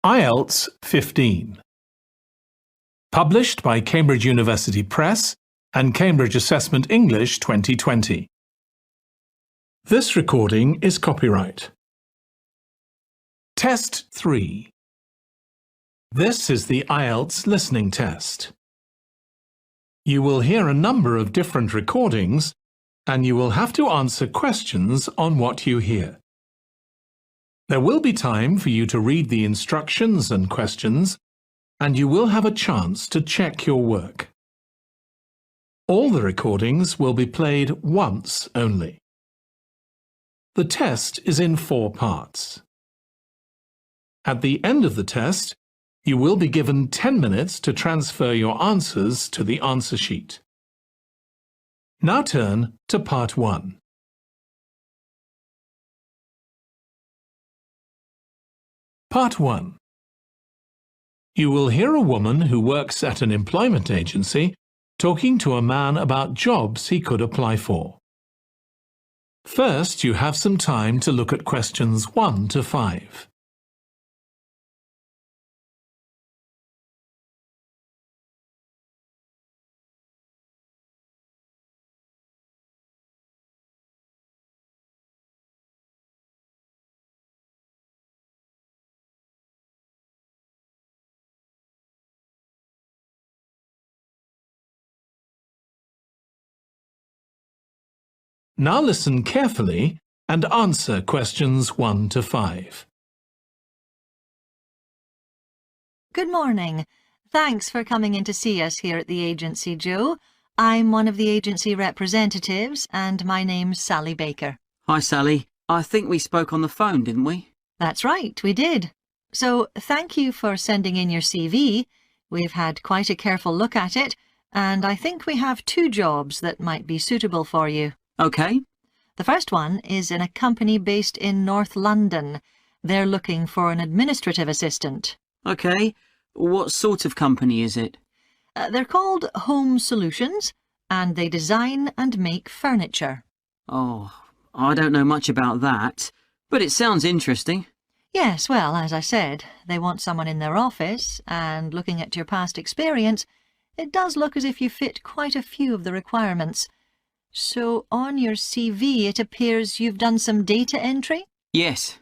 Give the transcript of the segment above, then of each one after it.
IELTS 15. Published by Cambridge University Press and Cambridge Assessment English 2020. This recording is copyright. Test 3. This is the IELTS listening test. You will hear a number of different recordings and you will have to answer questions on what you hear. There will be time for you to read the instructions and questions, and you will have a chance to check your work. All the recordings will be played once only. The test is in 4 parts. At the end of the test, you will be given 10 minutes to transfer your answers to the answer sheet. Now turn to Part 1. Part 1. You will hear a woman who works at an employment agency talking to a man about jobs he could apply for. First, you have some time to look at questions 1 to 5. Now listen carefully and answer questions 1 to 5. Good morning. Thanks for coming in to see us here at the agency, Joe. I'm one of the agency representatives and my name's Sally Baker. Hi, Sally. I think we spoke on the phone, didn't we? That's right, we did. So thank you for sending in your CV. We've had quite a careful look at it, and I think we have 2 jobs that might be suitable for you. OK. The first one is in a company based in North London. They're looking for an administrative assistant. OK. What sort of company is it? They're called Home Solutions, and they design and make furniture. Oh, I don't know much about that, but it sounds interesting. Yes, well, as I said, they want someone in their office, and looking at your past experience, it does look as if you fit quite a few of the requirements. So on your CV it appears you've done some data entry? Yes.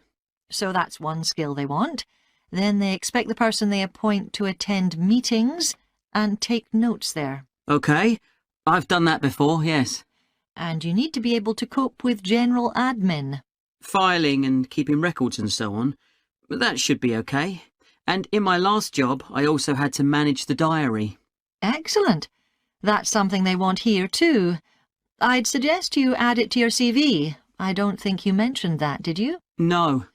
So that's one skill they want. Then they expect the person they appoint to attend meetings and take notes there. OK. I've done that before, yes. And you need to be able to cope with general admin. Filing and keeping records and so on. But that should be OK. And in my last job, I also had to manage the diary. Excellent. That's something they want here too. I'd suggest you add it to your CV. I don't think you mentioned that, did you? No.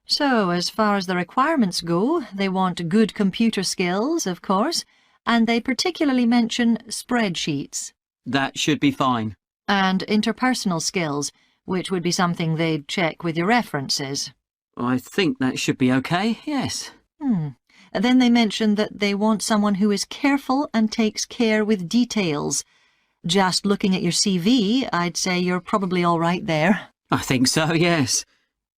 So, as far as the requirements go, they want good computer skills, of course, and they particularly mention spreadsheets. That should be fine. And interpersonal skills, which would be something they'd check with your references. I think that should be OK, yes. Then they mention that they want someone who is careful and takes care with details. Just looking at your CV, I'd say you're probably all right there. I think so, yes.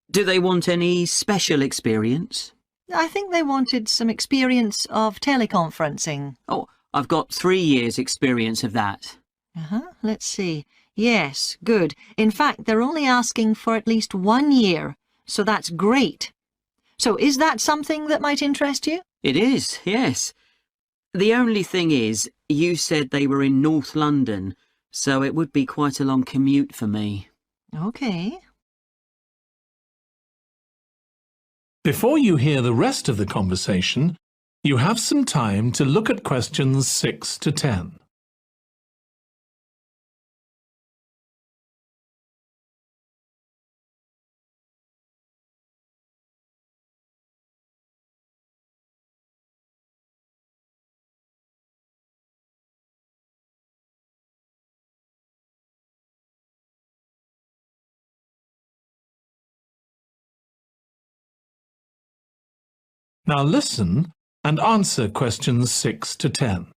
Do they want any special experience? I think they wanted some experience of teleconferencing. Oh, I've got 3 years' experience of that. Let's see. Yes, good. In fact, they're only asking for at least 1 year, so that's great. So is that something that might interest you? It is, yes. The only thing is, you said they were in North London, so it would be quite a long commute for me. OK. Before you hear the rest of the conversation, you have some time to look at questions 6 to 10. Now listen and answer questions 6 to 10.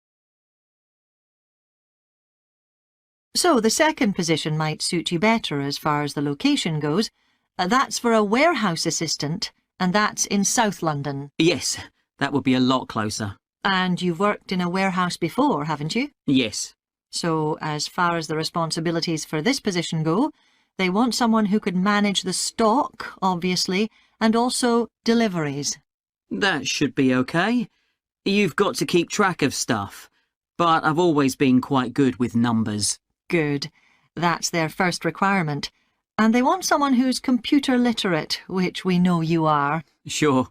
So the second position might suit you better as far as the location goes. That's for a warehouse assistant and that's in South London. Yes, that would be a lot closer. And you've worked in a warehouse before, haven't you? Yes. So, as far as the responsibilities for this position go, they want someone who could manage the stock, obviously, and also deliveries. That should be okay. You've got to keep track of stuff, but I've always been quite good with numbers. Good. That's their first requirement. And they want someone who's computer literate, which we know you are. Sure.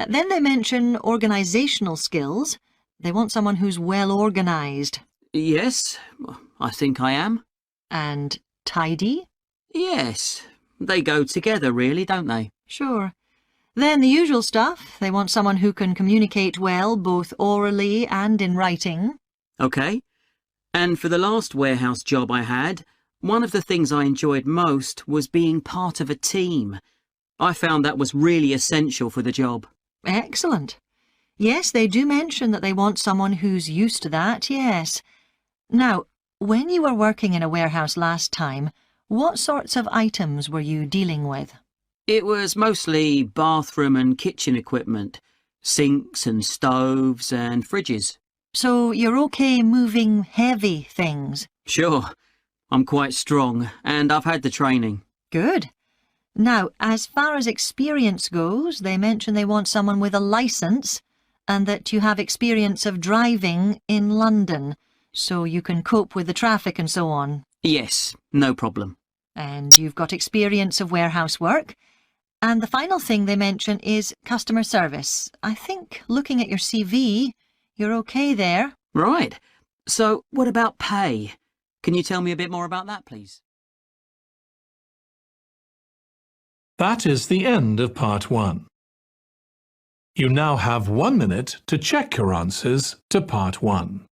Then they mention organisational skills. They want someone who's well organised. Yes, I think I am. And tidy? Yes, they go together really, don't they? Sure. Then the usual stuff. They want someone who can communicate well, both orally and in writing. Okay. And for the last warehouse job I had, one of the things I enjoyed most was being part of a team. I found that was really essential for the job. Excellent. Yes, they do mention that they want someone who's used to that, yes. Now, when you were working in a warehouse last time, what sorts of items were you dealing with? It was mostly bathroom and kitchen equipment, sinks and stoves and fridges. So you're okay moving heavy things? Sure, I'm quite strong and I've had the training. Good. Now, as far as experience goes, they mention they want someone with a licence and that you have experience of driving in London, so you can cope with the traffic and so on. Yes, no problem. And you've got experience of warehouse work. And the final thing they mention is customer service. I think, looking at your CV, you're okay there. Right. So, what about pay? Can you tell me a bit more about that, please? That is the end of part 1. You now have 1 minute to check your answers to part 1.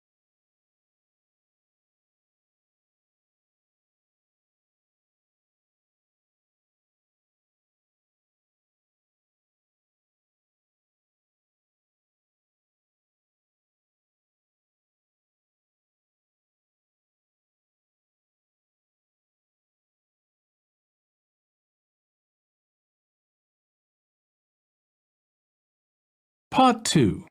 Part 2.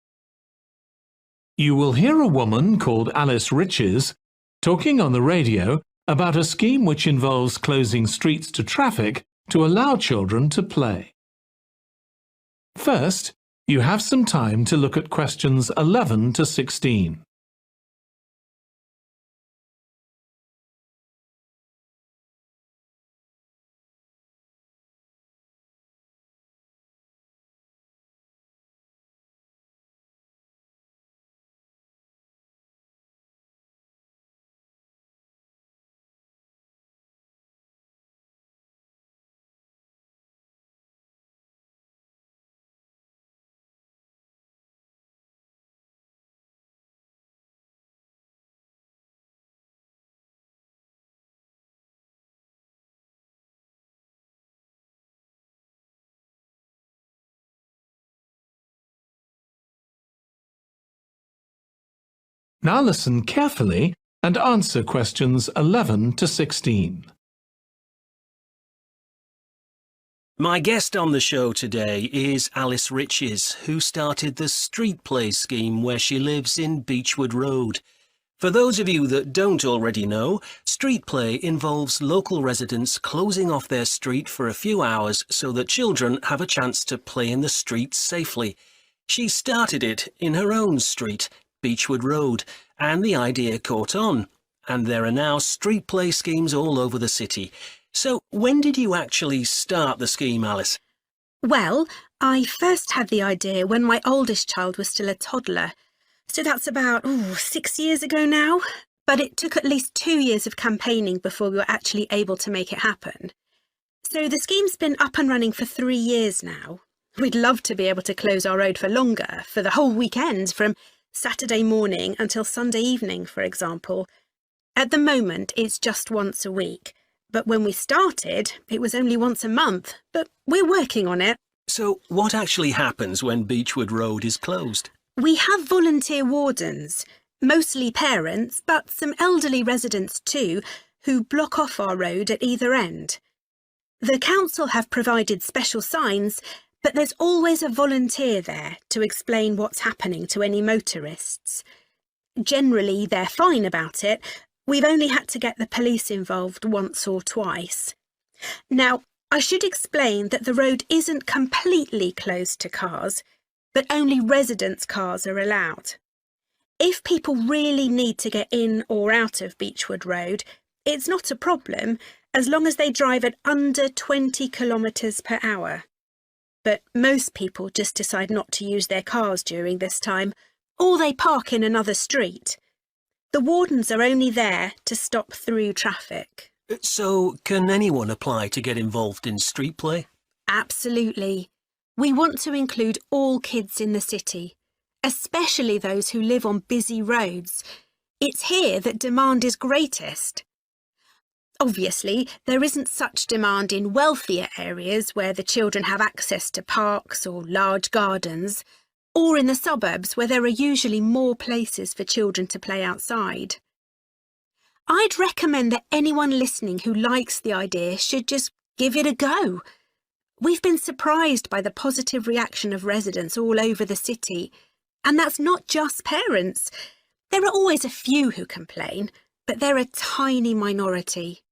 You will hear a woman called Alice Riches talking on the radio about a scheme which involves closing streets to traffic to allow children to play. First, you have some time to look at questions 11 to 16. Now listen carefully and answer questions 11 to 16. My guest on the show today is Alice Riches, who started the street play scheme where she lives in Beechwood Road. For those of you that don't already know, street play involves local residents closing off their street for a few hours so that children have a chance to play in the street safely. She started it in her own street, Beechwood Road, and the idea caught on, and there are now street play schemes all over the city. So when did you actually start the scheme, Alice? Well, I first had the idea when my oldest child was still a toddler, so that's about 6 years ago now, but it took at least 2 years of campaigning before we were actually able to make it happen. So the scheme's been up and running for 3 years now. We'd love to be able to close our road for longer, for the whole weekend, from Saturday morning until Sunday evening, for example. At the moment, it's just once a week, but when we started, it was only once a month, but we're working on it. So what actually happens when Beechwood Road is closed? We have volunteer wardens, mostly parents, but some elderly residents too, who block off our road at either end. The council have provided special signs, But there's always a volunteer there to explain what's happening to any motorists. Generally, they're fine about it. We've only had to get the police involved once or twice. Now, I should explain that the road isn't completely closed to cars, but only residents' cars are allowed. If people really need to get in or out of Beechwood Road, it's not a problem as long as they drive at under 20 kilometres per hour. But most people just decide not to use their cars during this time, or they park in another street. The wardens are only there to stop through traffic. So, can anyone apply to get involved in street play? Absolutely. We want to include all kids in the city, especially those who live on busy roads. It's here that demand is greatest. Obviously, there isn't such demand in wealthier areas where the children have access to parks or large gardens, or in the suburbs where there are usually more places for children to play outside. I'd recommend that anyone listening who likes the idea should just give it a go. We've been surprised by the positive reaction of residents all over the city, and that's not just parents. There are always a few who complain, but they're a tiny minority.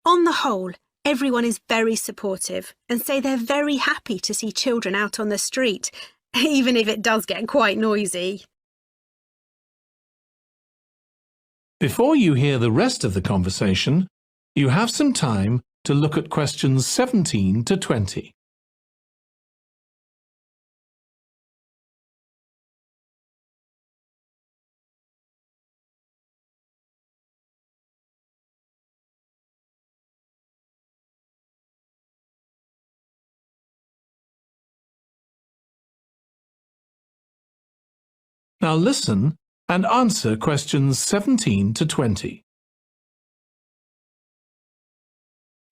On the whole, everyone is very supportive and say they're very happy to see children out on the street, even if it does get quite noisy. Before you hear the rest of the conversation, you have some time to look at questions 17 to 20. Now listen and answer questions 17 to 20.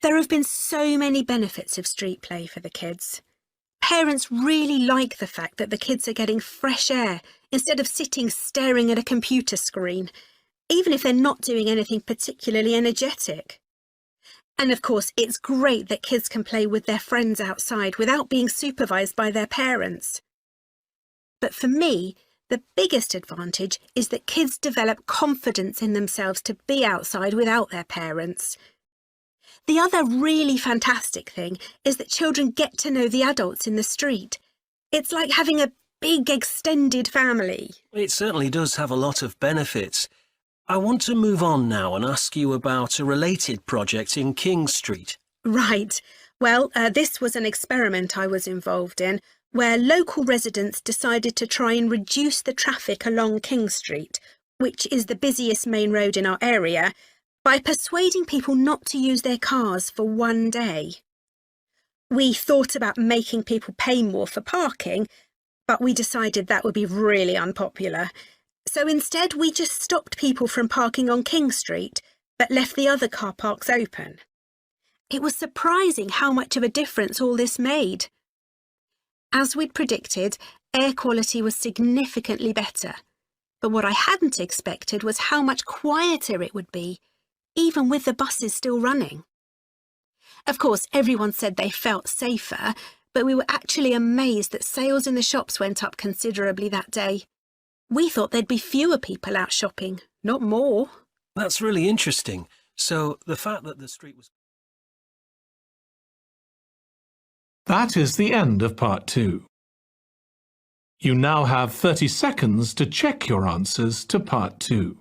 There have been so many benefits of street play for the kids. Parents really like the fact that the kids are getting fresh air instead of sitting staring at a computer screen, even if they're not doing anything particularly energetic. And of course, it's great that kids can play with their friends outside without being supervised by their parents. But for me, the biggest advantage is that kids develop confidence in themselves to be outside without their parents. The other really fantastic thing is that children get to know the adults in the street. It's like having a big extended family. It certainly does have a lot of benefits. I want to move on now and ask you about a related project in King Street. Right. Well, this was an experiment I was involved in, where local residents decided to try and reduce the traffic along King Street, which is the busiest main road in our area, by persuading people not to use their cars for one day. We thought about making people pay more for parking, but we decided that would be really unpopular. So instead, we just stopped people from parking on King Street, but left the other car parks open. It was surprising how much of a difference all this made. As we'd predicted, air quality was significantly better, but what I hadn't expected was how much quieter it would be, even with the buses still running. Of course, everyone said they felt safer, but we were actually amazed that sales in the shops went up considerably that day. We thought there'd be fewer people out shopping, not more. That's really interesting. So the fact that the street was... That is the end of part 2. You now have 30 seconds to check your answers to part 2.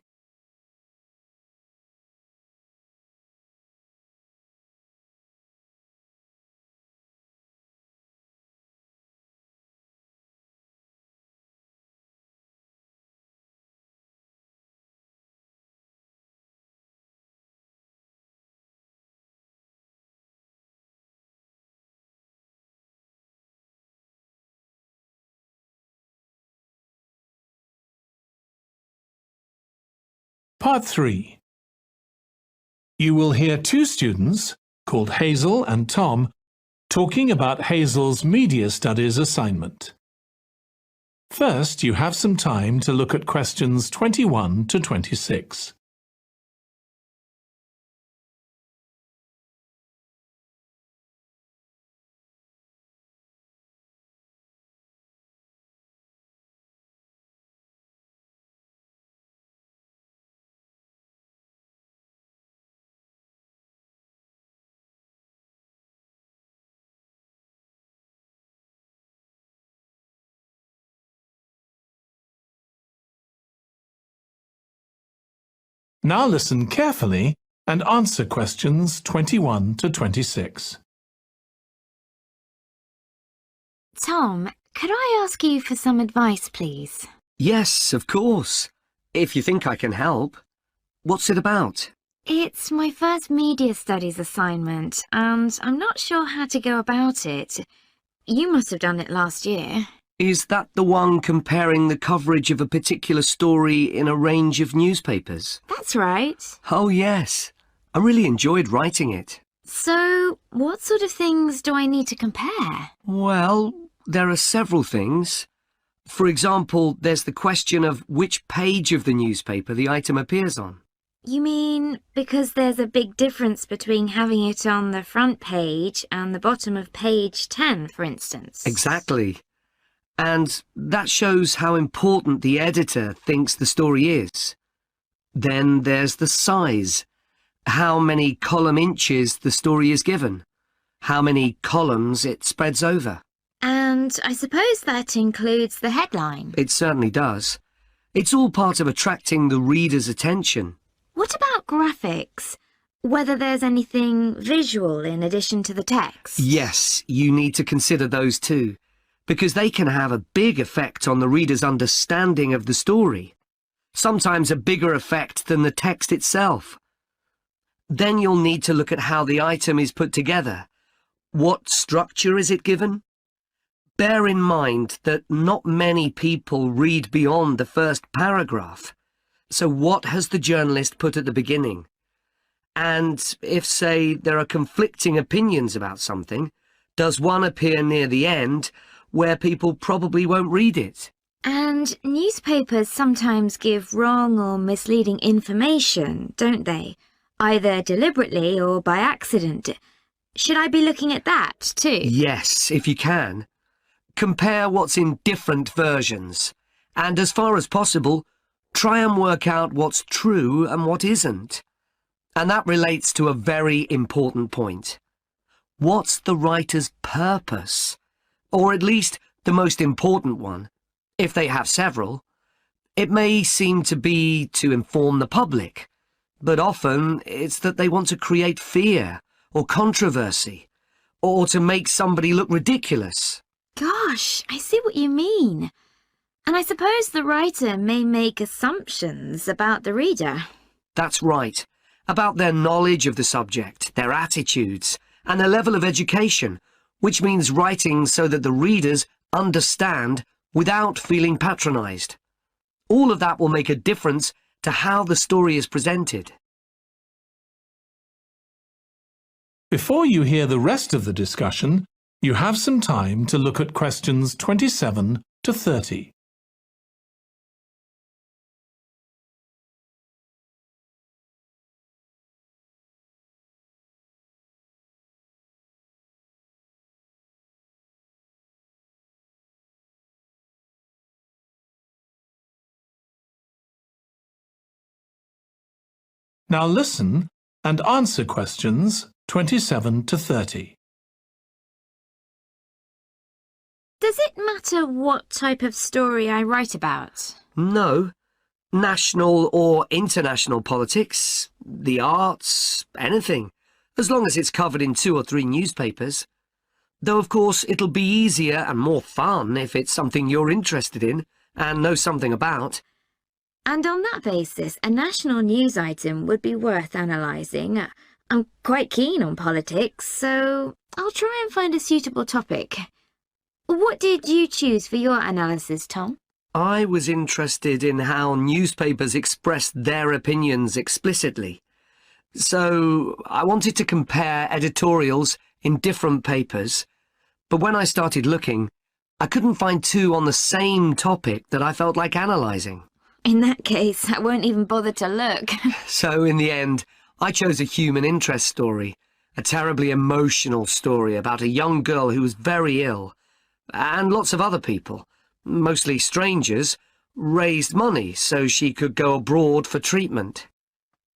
Part 3. You will hear two students, called Hazel and Tom, talking about Hazel's Media Studies assignment. First, you have some time to look at questions 21 to 26. Now listen carefully and answer questions 21 to 26. Tom, could I ask you for some advice, please? Yes, of course. If you think I can help. What's it about? It's my first media studies assignment, and I'm not sure how to go about it. You must have done it last year. Is that the one comparing the coverage of a particular story in a range of newspapers? That's right. Oh, yes. I really enjoyed writing it. So, what sort of things do I need to compare? Well, there are several things. For example, there's the question of which page of the newspaper the item appears on. You mean because there's a big difference between having it on the front page and the bottom of page 10, for instance? Exactly. And that shows how important the editor thinks the story is. Then there's the size. How many column inches the story is given. How many columns it spreads over. And I suppose that includes the headline. It certainly does. It's all part of attracting the reader's attention. What about graphics? Whether there's anything visual in addition to the text? Yes, you need to consider those too, because they can have a big effect on the reader's understanding of the story. Sometimes a bigger effect than the text itself. Then you'll need to look at how the item is put together. What structure is it given? Bear in mind that not many people read beyond the first paragraph. So what has the journalist put at the beginning? And if, say, there are conflicting opinions about something, does one appear near the end where people probably won't read it? And newspapers sometimes give wrong or misleading information, don't they? Either deliberately or by accident. Should I be looking at that too? Yes, if you can. Compare what's in different versions. And as far as possible, try and work out what's true and what isn't. And that relates to a very important point. What's the writer's purpose? Or at least the most important one, if they have several. It may seem to be to inform the public, but often it's that they want to create fear or controversy, or to make somebody look ridiculous. Gosh, I see what you mean. And I suppose the writer may make assumptions about the reader. That's right. About their knowledge of the subject, their attitudes, and their level of education, which means writing so that the readers understand without feeling patronised. All of that will make a difference to how the story is presented. Before you hear the rest of the discussion, you have some time to look at questions 27 to 30. Now listen and answer questions 27 to 30. Does it matter what type of story I write about? No. National or international politics, the arts, anything, as long as it's covered in 2 or 3 newspapers. Though, of course, it'll be easier and more fun if it's something you're interested in and know something about. And on that basis, a national news item would be worth analysing. I'm quite keen on politics, so I'll try and find a suitable topic. What did you choose for your analysis, Tom? I was interested in how newspapers expressed their opinions explicitly. So I wanted to compare editorials in different papers, but when I started looking, I couldn't find 2 on the same topic that I felt like analysing. In that case, I won't even bother to look. So in the end, I chose a human interest story, a terribly emotional story about a young girl who was very ill, and lots of other people, mostly strangers, raised money so she could go abroad for treatment.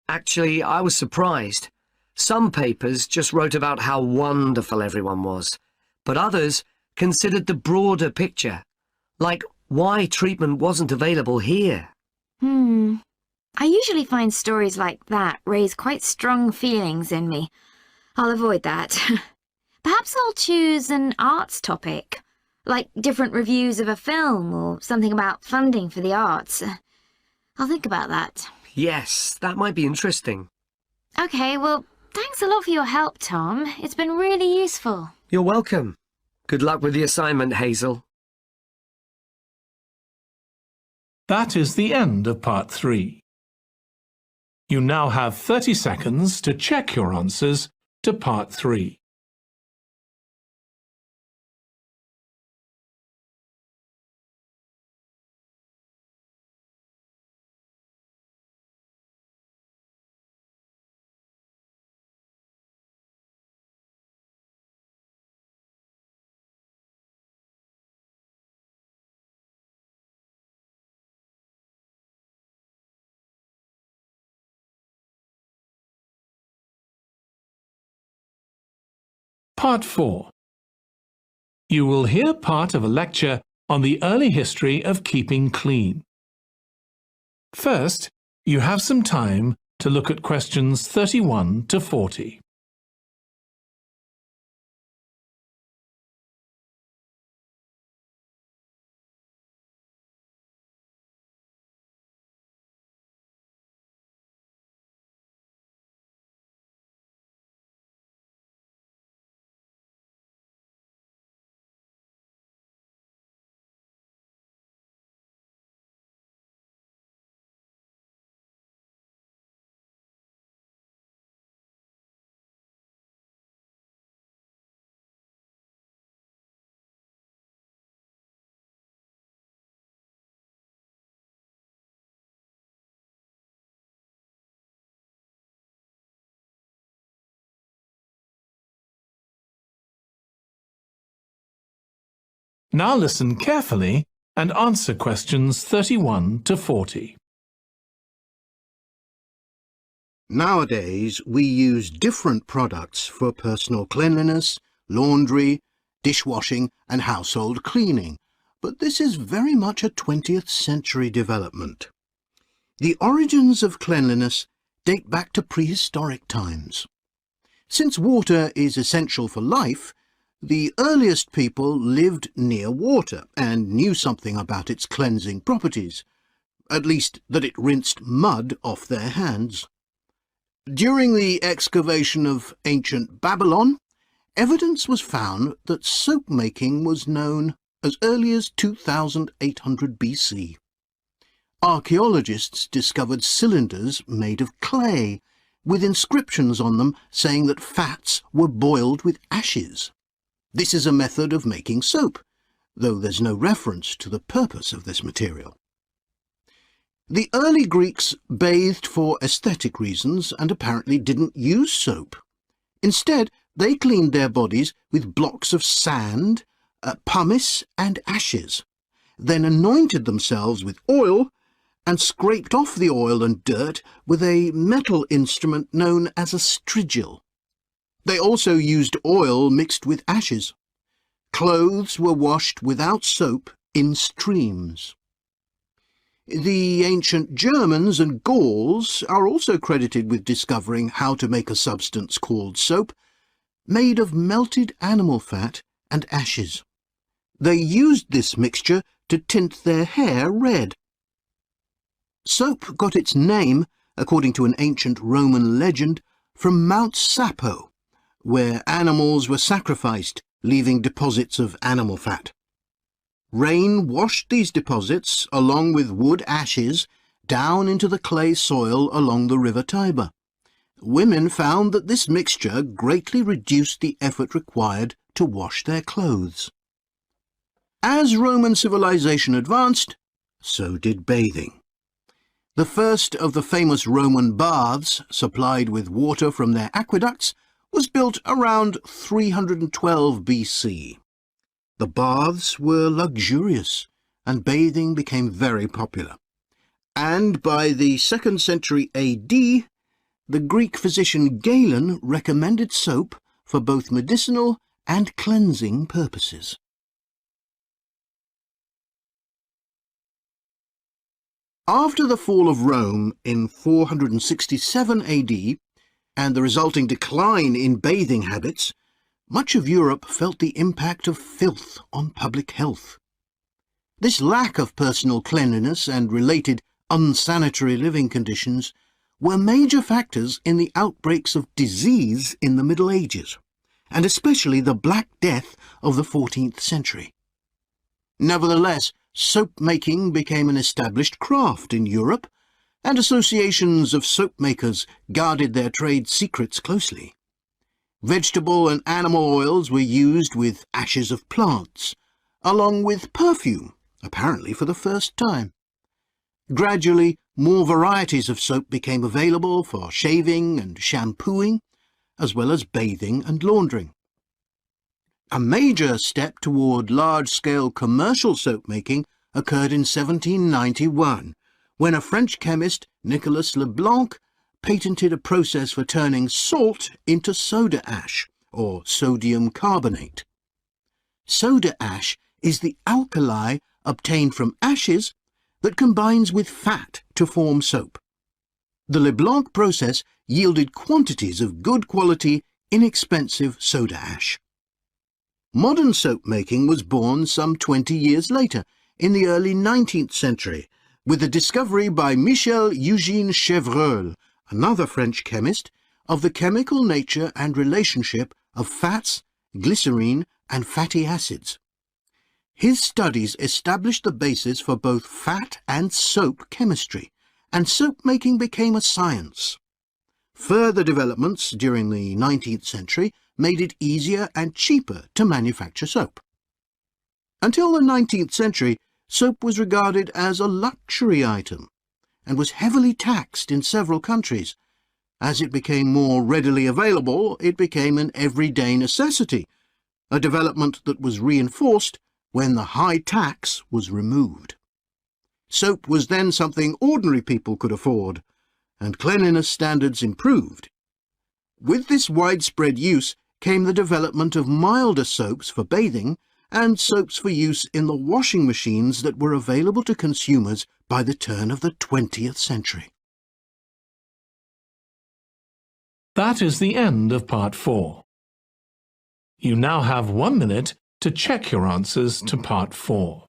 Actually, I was surprised. Some papers just wrote about how wonderful everyone was, but others considered the broader picture, like why treatment wasn't available here. I usually find stories like that raise quite strong feelings in me. I'll avoid that. Perhaps I'll choose an arts topic, like different reviews of a film or something about funding for the arts. I'll think about that. Yes, that might be interesting. Okay, well, thanks a lot for your help, Tom. It's been really useful. You're welcome. Good luck with the assignment, Hazel. That is the end of Part 3. You now have 30 seconds to check your answers to Part 3. Part 4. You will hear part of a lecture on the early history of keeping clean. First, you have some time to look at questions 31 to 40. Now listen carefully and answer questions 31 to 40. Nowadays, we use different products for personal cleanliness, laundry, dishwashing and household cleaning, but this is very much a 20th century development. The origins of cleanliness date back to prehistoric times. Since water is essential for life, the earliest people lived near water and knew something about its cleansing properties, at least that it rinsed mud off their hands. During the excavation of ancient Babylon, evidence was found that soap making was known as early as 2800 BC. Archaeologists discovered cylinders made of clay, with inscriptions on them saying that fats were boiled with ashes. This is a method of making soap, though there's no reference to the purpose of this material. The early Greeks bathed for aesthetic reasons and apparently didn't use soap. Instead, they cleaned their bodies with blocks of sand, pumice and ashes, then anointed themselves with oil and scraped off the oil and dirt with a metal instrument known as a strigil. They also used oil mixed with ashes. Clothes were washed without soap in streams. The ancient Germans and Gauls are also credited with discovering how to make a substance called soap, made of melted animal fat and ashes. They used this mixture to tint their hair red. Soap got its name, according to an ancient Roman legend, from Mount Sapo, where animals were sacrificed, leaving deposits of animal fat. Rain washed these deposits, along with wood ashes, down into the clay soil along the river Tiber. Women found that this mixture greatly reduced the effort required to wash their clothes. As Roman civilization advanced, so did bathing. The first of the famous Roman baths, supplied with water from their aqueducts, was built around 312 BC. The baths were luxurious, and bathing became very popular. And by the 2nd century AD, the Greek physician Galen recommended soap for both medicinal and cleansing purposes. After the fall of Rome in 467 AD and the resulting decline in bathing habits, much of Europe felt the impact of filth on public health. This lack of personal cleanliness and related unsanitary living conditions were major factors in the outbreaks of disease in the Middle Ages, and especially the Black Death of the 14th century. Nevertheless, soap-making became an established craft in Europe, and associations of soap-makers guarded their trade secrets closely. Vegetable and animal oils were used with ashes of plants, along with perfume, apparently for the first time. Gradually, more varieties of soap became available for shaving and shampooing, as well as bathing and laundering. A major step toward large-scale commercial soap-making occurred in 1791, when a French chemist, Nicolas Leblanc, patented a process for turning salt into soda ash, or sodium carbonate. Soda ash is the alkali obtained from ashes that combines with fat to form soap. The Leblanc process yielded quantities of good quality, inexpensive soda ash. Modern soap-making was born some 20 years later, in the early 19th century, with the discovery by Michel-Eugène Chevreul, another French chemist, of the chemical nature and relationship of fats, glycerine, and fatty acids. His studies established the basis for both fat and soap chemistry, and soap-making became a science. Further developments during the 19th century made it easier and cheaper to manufacture soap. Until the 19th century, soap was regarded as a luxury item and was heavily taxed in several countries. As it became more readily available, it became an everyday necessity, a development that was reinforced when the high tax was removed. Soap was then something ordinary people could afford, and cleanliness standards improved. With this widespread use came the development of milder soaps for bathing and soaps for use in the washing machines that were available to consumers by the turn of the 20th century. That is the end of Part 4. You now have 1 minute to check your answers to Part 4.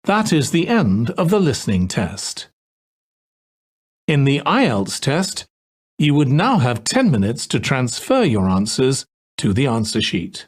That is the end of the listening test. In the IELTS test, you would now have 10 minutes to transfer your answers to the answer sheet.